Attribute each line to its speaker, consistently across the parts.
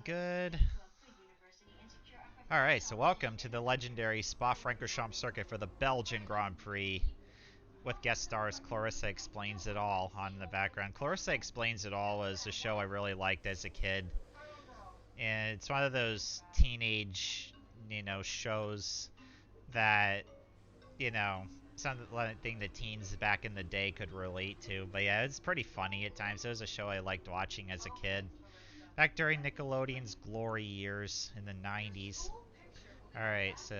Speaker 1: good. Alright, so welcome to the legendary Spa-Francorchamps circuit for the Belgian Grand Prix with guest stars Clarissa Explains It All on the background. Clarissa Explains It All is a show I really liked as a kid. And it's one of those teenage, shows that, something that teens back in the day could relate to. But yeah, it's pretty funny at times. It was a show I liked watching as a kid. Back during Nickelodeon's glory years in the 90s. Alright, so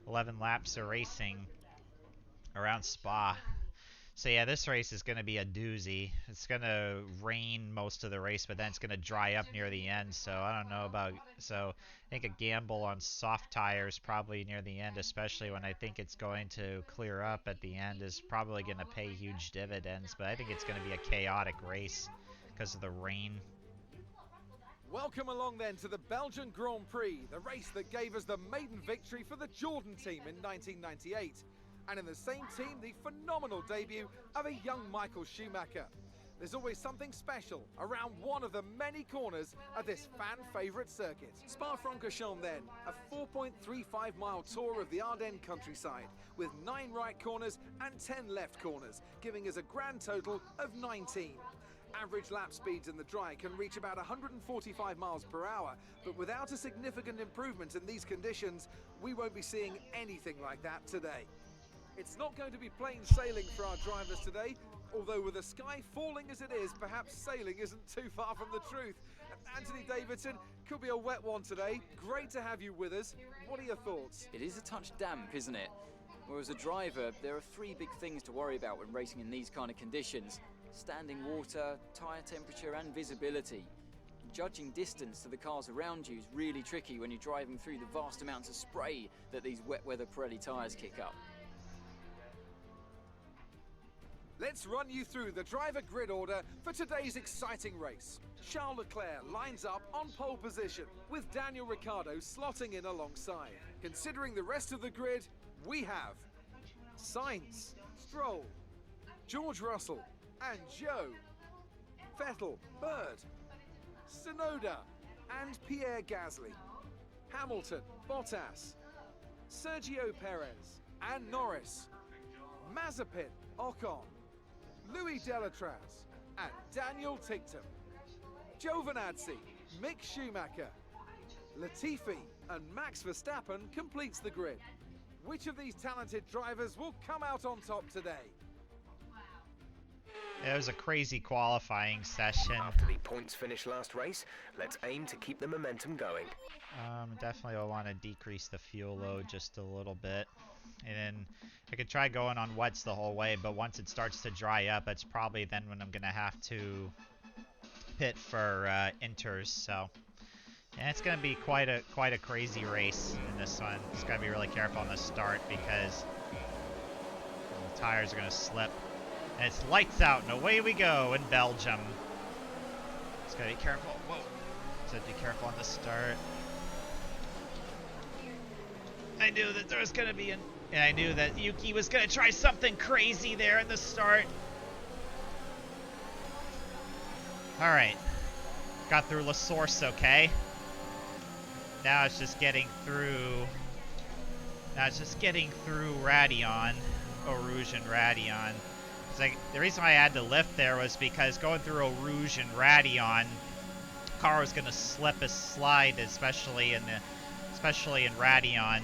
Speaker 1: 11 laps of racing around Spa. So yeah, this race is going to be a doozy. It's going to rain most of the race, but then it's going to dry up near the end. So I don't know about... So I think a gamble on soft tires probably near the end, especially when I think it's going to clear up at the end, is probably going to pay huge dividends. But I think it's going to be a chaotic race because of the rain.
Speaker 2: Welcome along then to the Belgian Grand Prix, the race that gave us the maiden victory for the Jordan team in 1998. And in the same team, the phenomenal debut of a young Michael Schumacher. There's always something special around one of the many corners of this fan-favourite circuit. Spa-Francorchamps then, a 4.35-mile tour of the Ardennes countryside, with 9 right corners and 10 left corners, giving us a grand total of 19. Average lap speeds in the dry can reach about 145 miles per hour, but without a significant improvement in these conditions, we won't be seeing anything like that today. It's not going to be plain sailing for our drivers today, although with the sky falling as it is, perhaps sailing isn't too far from the truth. Anthony Davidson, could be a wet one today. Great to have you with us. What are your thoughts?
Speaker 3: It is a touch damp, isn't it? Well, as a driver, there are 3 big things to worry about when racing in these kind of conditions: standing water, tyre temperature and visibility. Judging distance to the cars around you is really tricky when you're driving through the vast amounts of spray that these wet weather Pirelli tyres kick up.
Speaker 2: Let's run you through the driver grid order for today's exciting race. Charles Leclerc lines up on pole position, with Daniel Ricciardo slotting in alongside. Considering the rest of the grid, we have Sainz, Stroll, George Russell and Joe, Vettel, Bird, Tsunoda and Pierre Gasly, Hamilton, Bottas, Sergio Perez and Norris, Mazepin, Ocon, Louis Delatraz and Daniel Ticktum, Giovinazzi, Mick Schumacher, Latifi and Max Verstappen completes the grid. Which of these talented drivers will come out on top today?
Speaker 1: It was a crazy qualifying session.
Speaker 4: After the points finish last race, let's aim to keep the momentum going.
Speaker 1: Definitely will want to decrease the fuel load just a little bit. And then I could try going on wets the whole way, but once it starts to dry up, it's probably then when I'm going to have to pit for inters. So, and it's going to be quite a crazy race in this one. Just got to be really careful on the start because the tires are going to slip. And it's lights out, and away we go in Belgium. Just gotta be careful. Whoa. So be careful on the start. I knew that there was gonna be and I knew that Yuki was gonna try something crazy there at the start. Alright. Got through La Source, okay. Now it's just getting through. Radion. Eau Rouge and Radion. Like, the reason why I had to lift there was because going through Eau Rouge and Radion, car was going to slip a slide, especially in Radion.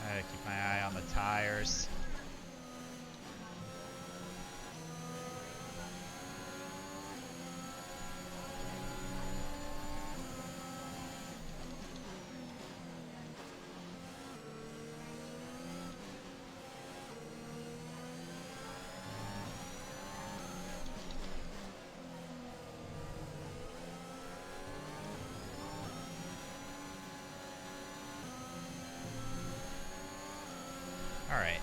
Speaker 1: I gotta keep my eye on the tires. Alright.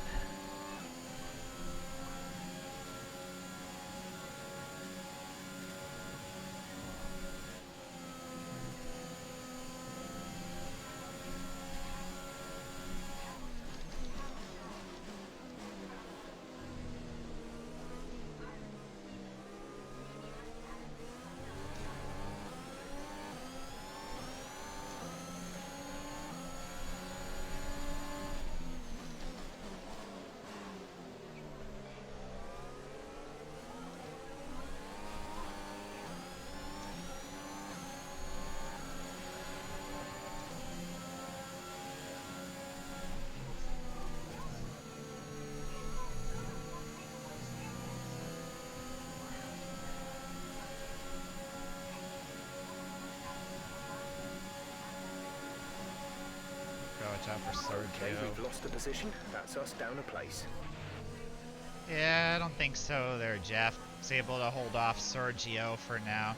Speaker 1: Watch out for
Speaker 4: Okay,
Speaker 1: Sergio.
Speaker 4: we've lost the position. That's us down a place.
Speaker 1: Yeah, I don't think so there, Jeff. Was able to hold off Sergio for now.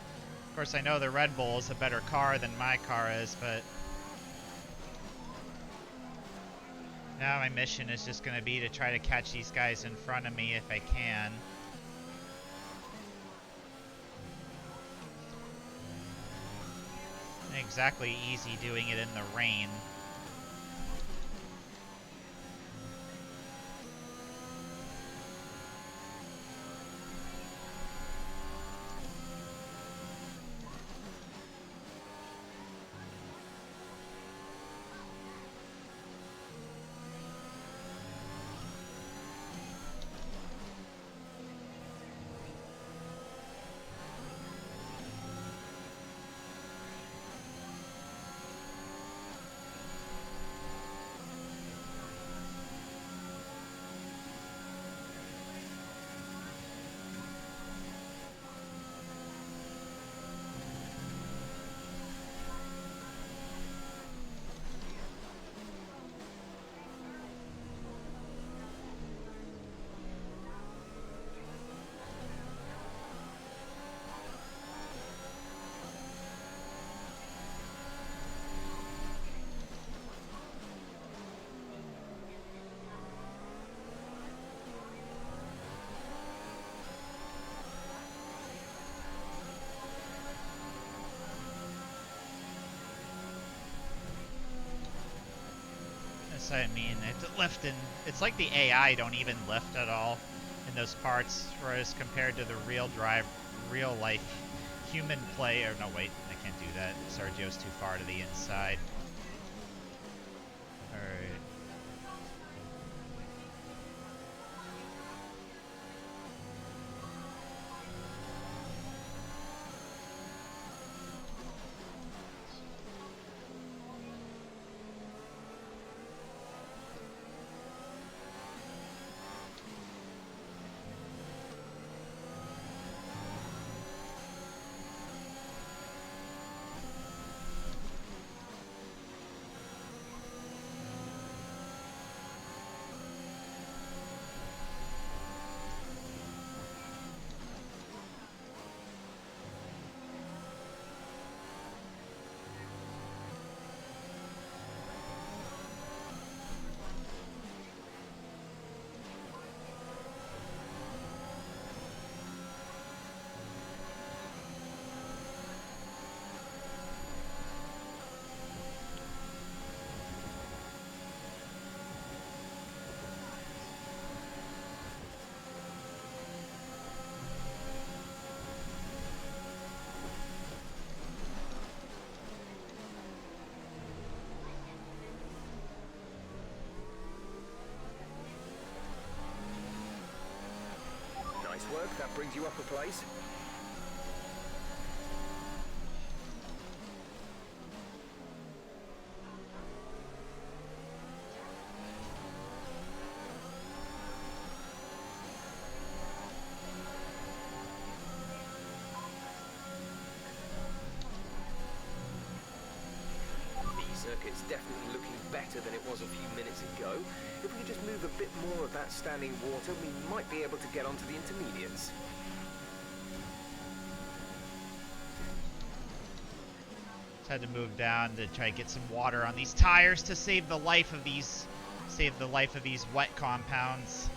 Speaker 1: Of course, I know the Red Bull is a better car than my car is, but now my mission is just going to be to try to catch these guys in front of me if I can. Not exactly easy doing it in the rain. I mean, it's lifting. It's like the AI don't even lift at all in those parts, whereas compared to the real life human play. Or no, wait, I can't do that. Sergio's too far to the inside. All right.
Speaker 4: Nice work, that brings you up a place. Circuit's definitely looking better than it was a few minutes ago. If we could just move a bit more of that standing water, we might be able to get onto the intermediates.
Speaker 1: Just had to move down to try to get some water on these tires to save the life of these save the life of these wet compounds.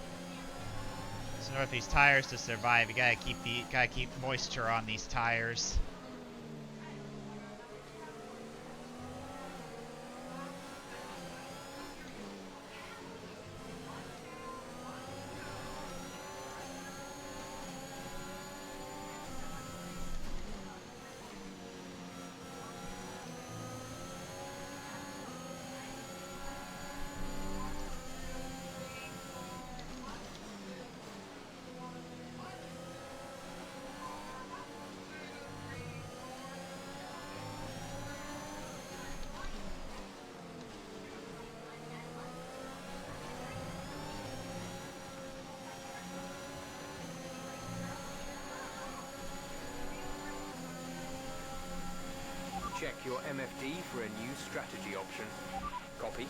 Speaker 1: So in order for these tires to survive, you gotta keep moisture on these tires.
Speaker 4: Check your MFD for a new strategy option. Copy.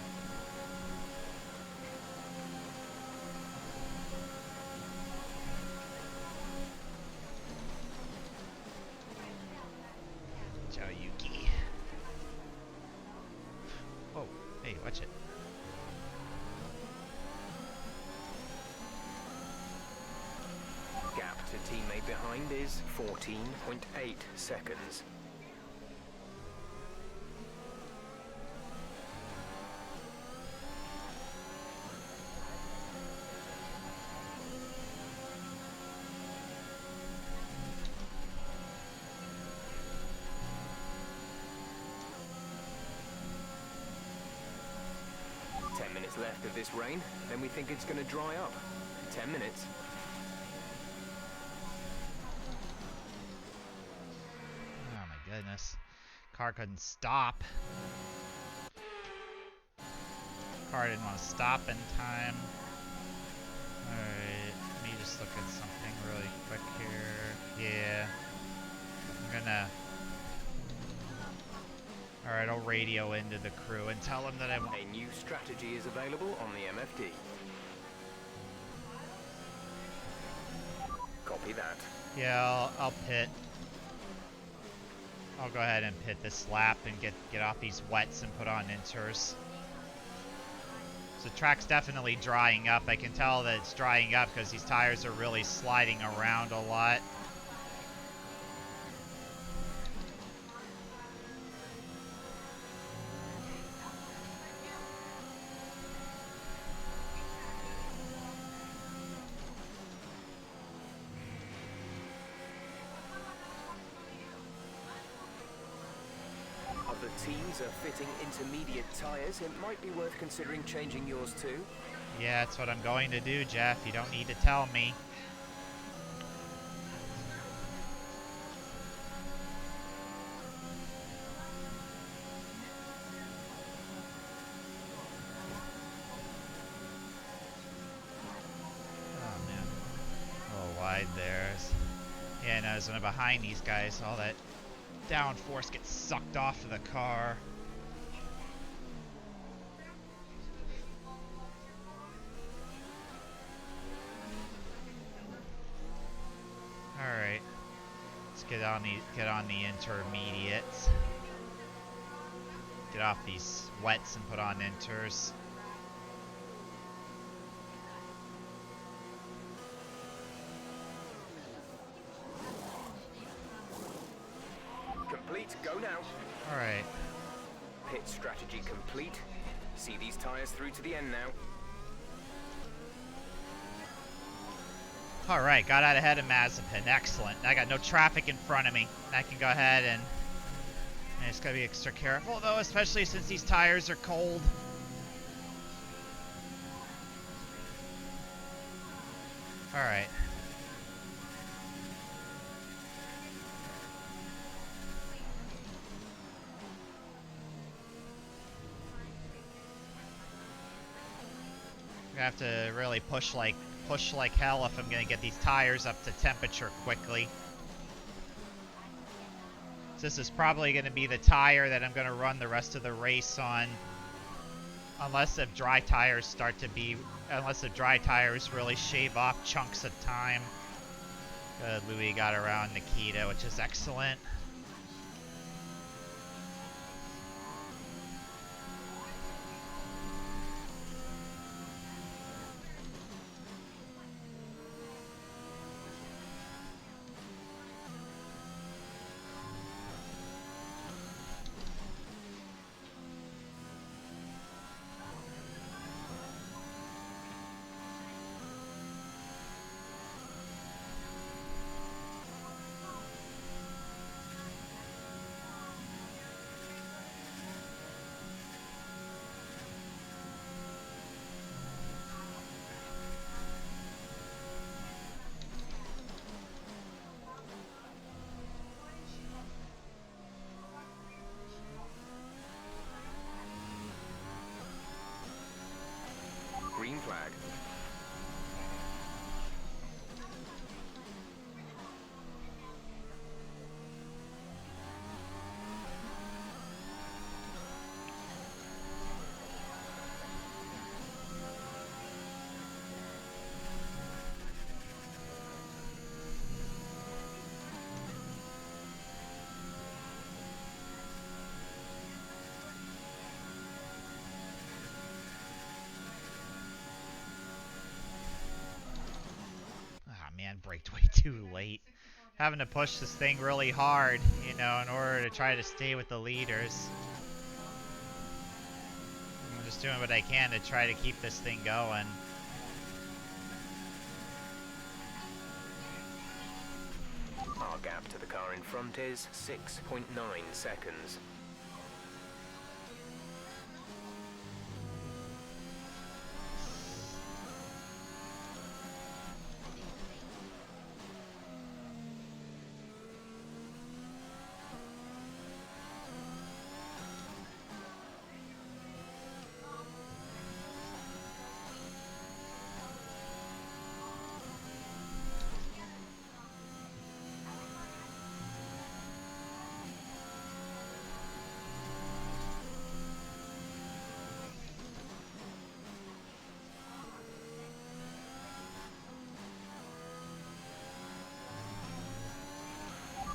Speaker 1: Yuki. Oh, hey, watch it.
Speaker 4: Gap to teammate behind is 14.8 seconds. Left of this rain, then we think it's going to dry up. 10 minutes.
Speaker 1: Oh my goodness. Car couldn't stop. Car didn't want to stop in time. Alright, let me just look at something really quick here. Yeah. I'm gonna... Alright, I'll radio into the crew and tell them that I want...
Speaker 4: A new strategy is available on the MFD. Copy that.
Speaker 1: Yeah, I'll pit. I'll go ahead and pit this lap and get off these wets and put on inters. So the track's definitely drying up. I can tell that it's drying up because these tires are really sliding around a lot.
Speaker 4: Teams are fitting intermediate tires. It might be worth considering changing yours too.
Speaker 1: Yeah, that's what I'm going to do, Jeff. You don't need to tell me. Oh, man. A little wide there. Yeah, no, as I'm behind these guys, all that downforce gets sucked off of the car. Alright. Let's get on the intermediates. Get off these wets and put on inters.
Speaker 4: Complete, go now.
Speaker 1: Alright.
Speaker 4: Pit strategy complete. See these tires through to the end now.
Speaker 1: Alright, got out ahead of Mazepin. Excellent. I got no traffic in front of me. I can go ahead and just gotta be extra careful though, especially since these tires are cold. Alright. I have to really push like hell if I'm gonna get these tires up to temperature quickly. So this is probably gonna be the tire that I'm gonna run the rest of the race on, unless the dry tires really shave off chunks of time. Good, Louis got around Nikita, which is excellent.
Speaker 4: flag.
Speaker 1: Ah, man, braked way too late. Having to push this thing really hard, you know, in order to try to stay with the leaders. I'm just doing what I can to try to keep this thing going.
Speaker 4: Our gap to the car in front is 6.9 seconds.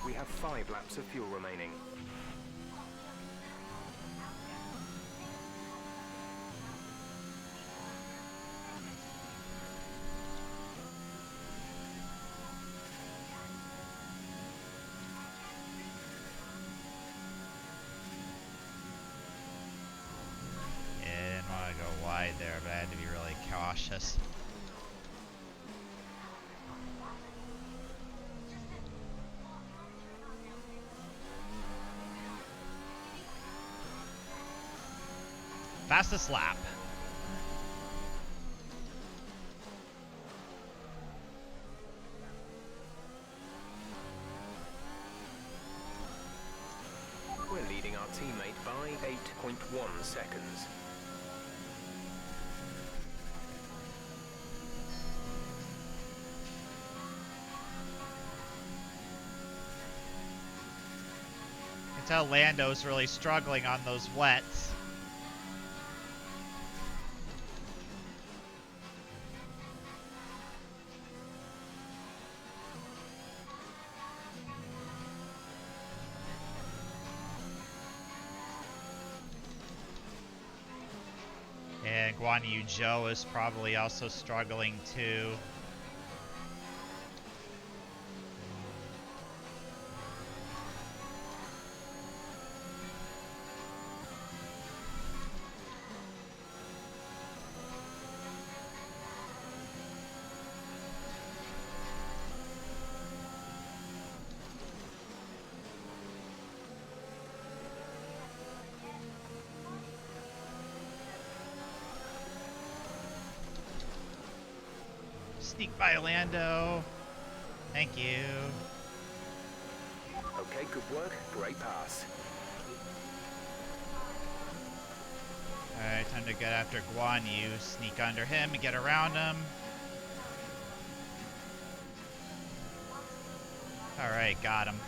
Speaker 4: We have 5 laps of fuel remaining.
Speaker 1: Yeah, I didn't want to go wide there, but I had to be really cautious. Fastest lap.
Speaker 4: We're leading our teammate by 8.1 seconds.
Speaker 1: You can tell Lando's really struggling on those wets. And Guan Yu Zhou is probably also struggling too. Sneak by Lando. Thank you.
Speaker 4: Okay, good work. Great pass.
Speaker 1: Alright, time to get after Guan Yu. Sneak under him and get around him. Alright, got him.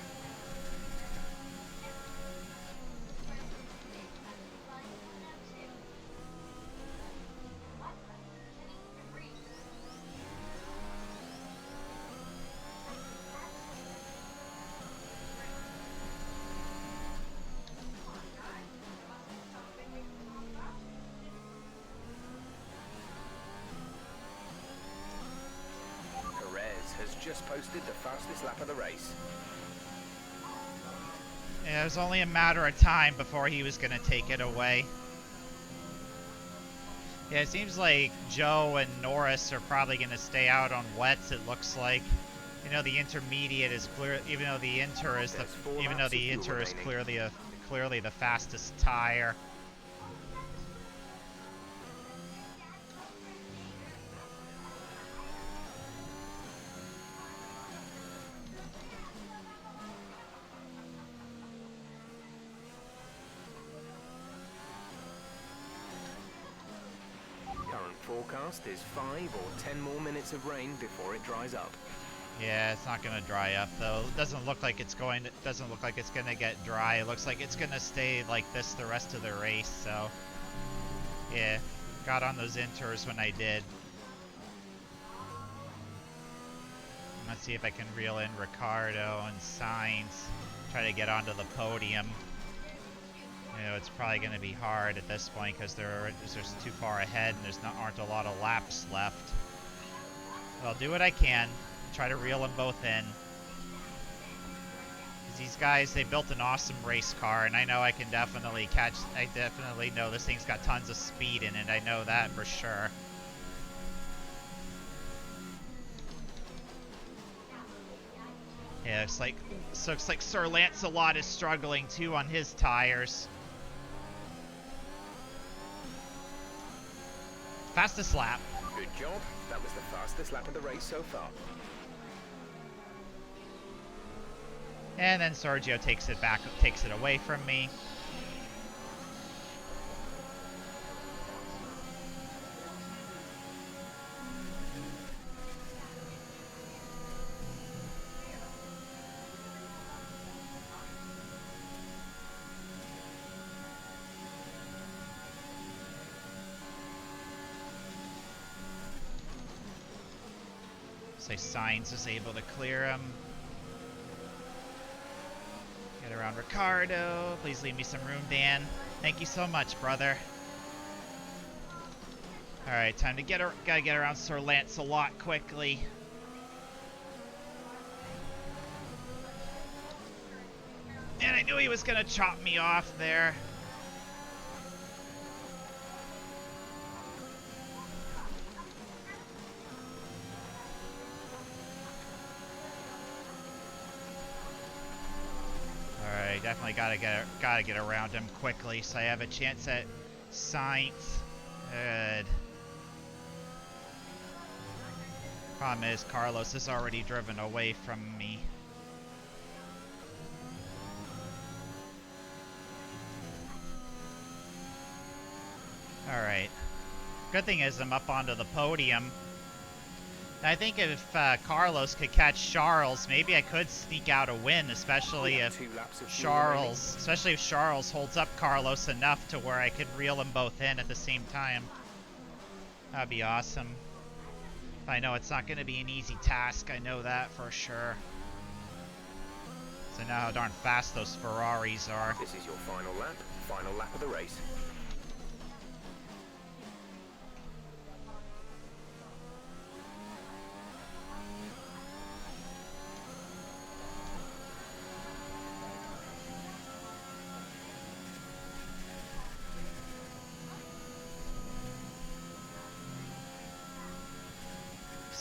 Speaker 4: Has just posted the fastest lap of the race.
Speaker 1: Yeah, it was only a matter of time before he was going to take it away. Yeah, it seems like Joe and Norris are probably going to stay out on wets, it looks like. You know, the intermediate is clear, even though the Inter is clearly the fastest tire.
Speaker 4: Forecast is 5 or 10 more minutes of rain before it dries up.
Speaker 1: Yeah, it's not gonna dry up though. It doesn't look like it's going to, doesn't look like it's gonna get dry. It looks like it's gonna stay like this the rest of the race, so yeah. Got on those inters when I did. Let's see if I can reel in Ricardo and Sainz. Try to get onto the podium. You know, it's probably going to be hard at this point because they're just too far ahead and aren't a lot of laps left. But I'll do what I can. Try to reel them both in. These guys, they built an awesome race car, and I know I can definitely catch. I definitely know this thing's got tons of speed in it. I know that for sure. Yeah, looks like Sir Lancelot is struggling too on his tires. Fastest lap.
Speaker 4: Good job. That was the fastest lap of the race so far.
Speaker 1: And then Sergio takes it away from me. So Sainz is able to clear him. Get around Ricardo. Please leave me some room, Dan. Thank you so much, brother. Alright, time to gotta get around Sir Lancelot quickly. And I knew he was gonna chop me off there. Definitely gotta get around him quickly so I have a chance at Sainz. Good. Problem is Carlos is already driven away from me. Alright. Good thing is I'm up onto the podium. I think if Carlos could catch Charles, maybe I could sneak out a win, especially if Charles holds up Carlos enough to where I could reel them both in at the same time. That'd be awesome. I know it's not going to be an easy task, I know that for sure. So I know how darn fast those Ferraris are.
Speaker 4: This is your final lap of the race.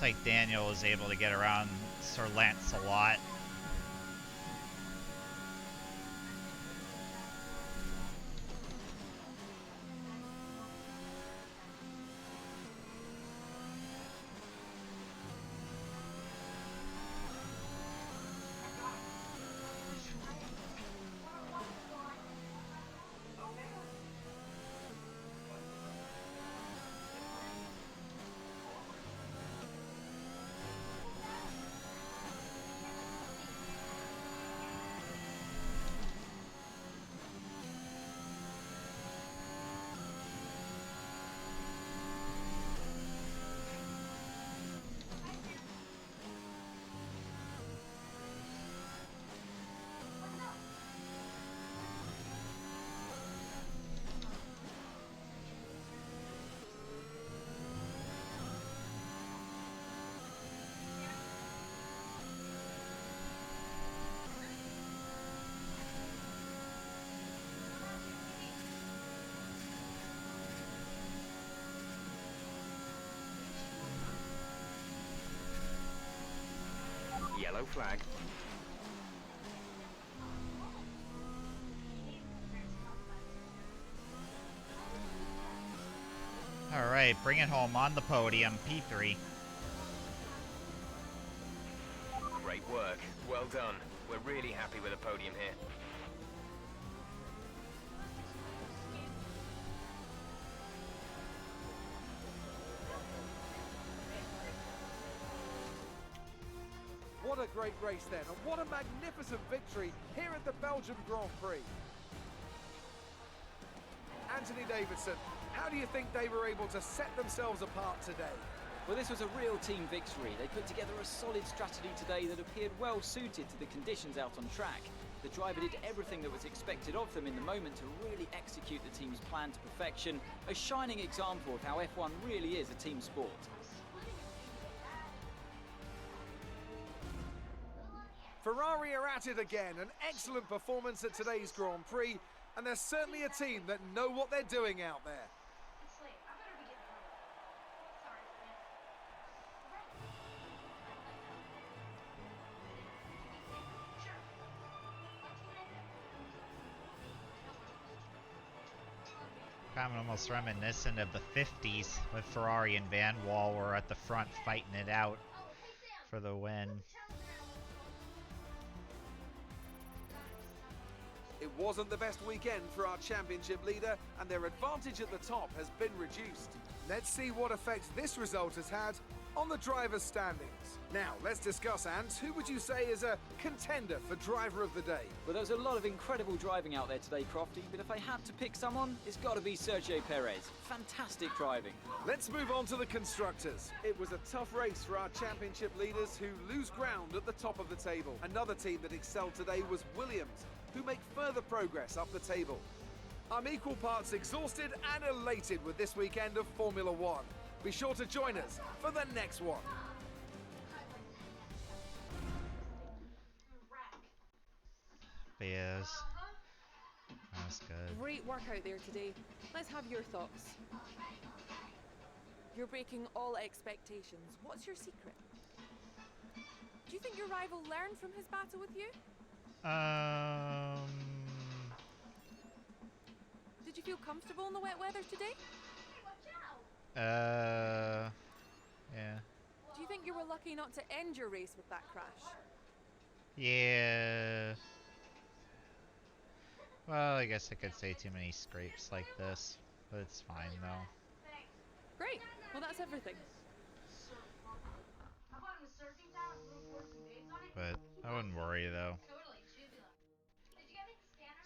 Speaker 1: Like Daniel was able to get around Sir Lancelot.
Speaker 4: Yellow flag.
Speaker 1: Alright, bring it home on the podium, P3.
Speaker 4: Great work. Well done. We're really happy with the podium here.
Speaker 2: What a great race then, and what a magnificent victory here at the Belgian Grand Prix. Anthony Davidson, how do you think they were able to set themselves apart today?
Speaker 3: Well, this was a real team victory. They put together a solid strategy today that appeared well suited to the conditions out on track. The driver did everything that was expected of them in the moment to really execute the team's plan to perfection, a shining example of how F1 really is a team sport.
Speaker 2: Ferrari are at it again, an excellent performance at today's Grand Prix, and they're certainly a team that know what they're doing out there.
Speaker 1: I'm almost reminiscent of the 50s with Ferrari and Van Wall were at the front fighting it out for the win.
Speaker 2: It wasn't the best weekend for our championship leader, and their advantage at the top has been reduced. Let's see what effect this result has had on the drivers' standings. Now, let's discuss, Ant. Who would you say is a contender for driver of the day?
Speaker 3: Well, there was a lot of incredible driving out there today, Crofty, but if I had to pick someone, it's got to be Sergio Perez. Fantastic driving.
Speaker 2: Let's move on to the constructors. It was a tough race for our championship leaders who lose ground at the top of the table. Another team that excelled today was Williams, who make further progress up the table. I'm equal parts exhausted and elated with this weekend of Formula One. Be sure to join us for the next one.
Speaker 1: Yes. That's good.
Speaker 5: Great work out there today. Let's have your thoughts. You're breaking all expectations. What's your secret? Do you think your rival learned from his battle with you? Did you feel comfortable in the wet weather today?
Speaker 1: Yeah.
Speaker 5: Do you think you were lucky not to end your race with that crash?
Speaker 1: Yeah. Well, I guess I could say too many scrapes like this, but it's fine though.
Speaker 5: Great. Well, that's everything.
Speaker 1: But I wouldn't worry though.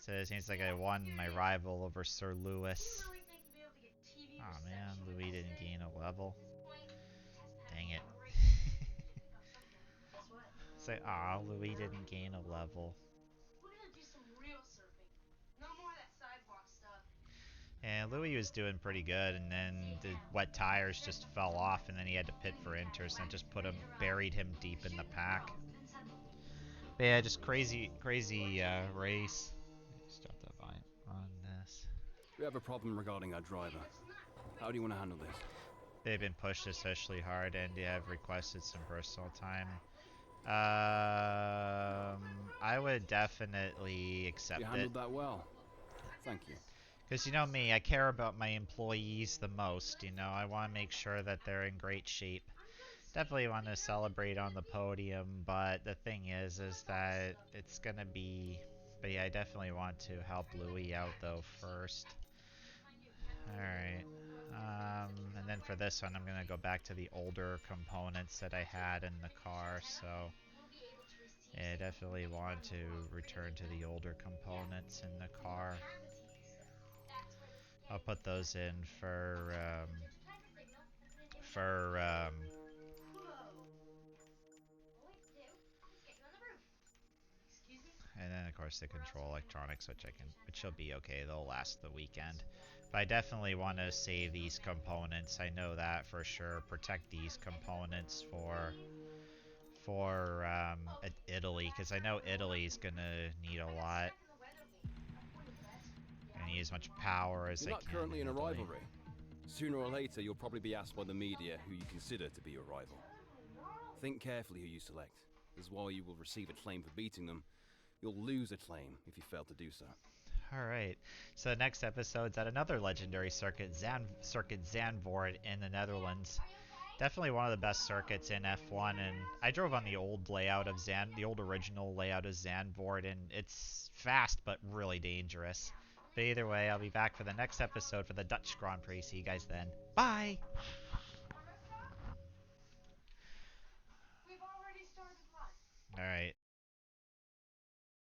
Speaker 1: So it seems like I won my rival over Sir Lewis. Oh man, Louis didn't gain a level. Dang it. Say, aw, Louis didn't gain a level. And Louis was doing pretty good, and then the wet tires just fell off, and then he had to pit for inters, and just buried him deep in the pack. But yeah, just crazy race. Stop that vine on this.
Speaker 6: We have a problem regarding our driver. How do you want to handle this?
Speaker 1: They've been pushed especially hard, and they have requested some personal time. I would definitely accept
Speaker 6: You
Speaker 1: it.
Speaker 6: handled that well. Thank you.
Speaker 1: Because you know me, I care about my employees the most. You know, I want to make sure that they're in great shape. Definitely want to celebrate on the podium, but the thing is that it's gonna be. But yeah, I definitely want to help Louis out though first. All right. And then for this one, I'm gonna go back to the older components that I had in the car. So yeah, I definitely want to return to the older components in the car. I'll put those in for and then of course the control electronics, which will be okay. They'll last the weekend. But I definitely want to save these components. I know that for sure. Protect these components for Italy, because I know Italy's gonna need a lot. And need as much power as
Speaker 6: You're
Speaker 1: I
Speaker 6: not
Speaker 1: can.
Speaker 6: currently in a
Speaker 1: Italy.
Speaker 6: rivalry. Sooner or later, you'll probably be asked by the media who you consider to be your rival. Think carefully who you select, as while you will receive a claim for beating them, you'll lose a claim if you fail to do so.
Speaker 1: Alright, so the next episode's at another legendary circuit, Circuit Zandvoort in the Netherlands. Definitely one of the best circuits in F1, and I drove on the old layout of the old original layout of Zandvoort, and it's fast but really dangerous. But either way, I'll be back for the next episode for the Dutch Grand Prix. See you guys then. Bye! Alright.